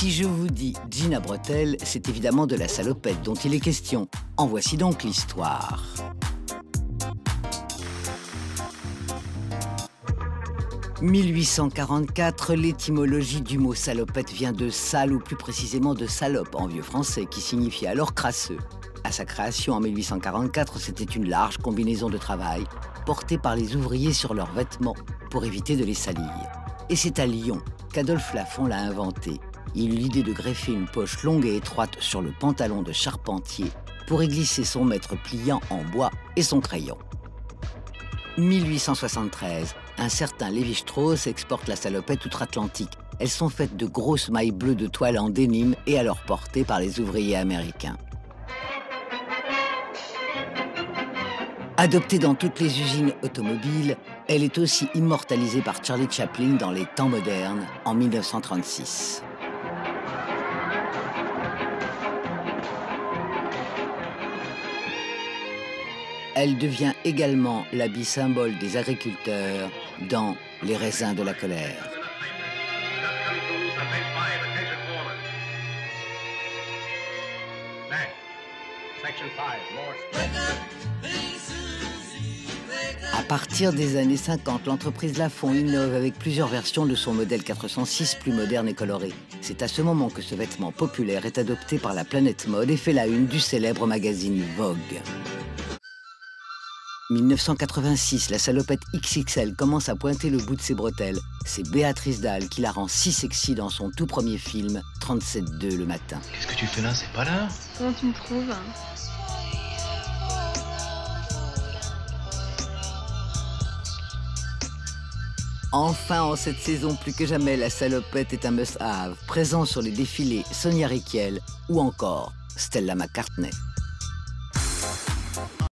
Si je vous dis jean à bretelles, c'est évidemment de la salopette dont il est question. En voici donc l'histoire. « 1844, l'étymologie du mot salopette vient de sale, ou plus précisément de salope en vieux français, qui signifiait alors crasseux. À sa création en 1844, c'était une large combinaison de travail portée par les ouvriers sur leurs vêtements pour éviter de les salir. Et c'est à Lyon qu'Adolphe Lafont l'a inventé. Il eut l'idée de greffer une poche longue et étroite sur le pantalon de charpentier pour y glisser son mètre pliant en bois et son crayon. 1873, un certain Lévi-Strauss exporte la salopette outre-Atlantique. Elles sont faites de grosses mailles bleues de toile en dénime et alors portées par les ouvriers américains. Adoptée dans toutes les usines automobiles, elle est aussi immortalisée par Charlie Chaplin dans Les Temps modernes en 1936. Elle devient également l'habit symbole des agriculteurs dans Les raisins de la colère. À partir des années 50, l'entreprise Lafont innove avec plusieurs versions de son modèle 406 plus moderne et coloré. C'est à ce moment que ce vêtement populaire est adopté par la planète mode et fait la une du célèbre magazine Vogue. 1986, la salopette XXL commence à pointer le bout de ses bretelles. C'est Béatrice Dalle qui la rend si sexy dans son tout premier film, 37,2 le matin. Qu'est-ce que tu fais là? C'est pas l'heure? Comment tu me trouves? Enfin, en cette saison, plus que jamais, la salopette est un must-have, présent sur les défilés Sonia Rykiel ou encore Stella McCartney.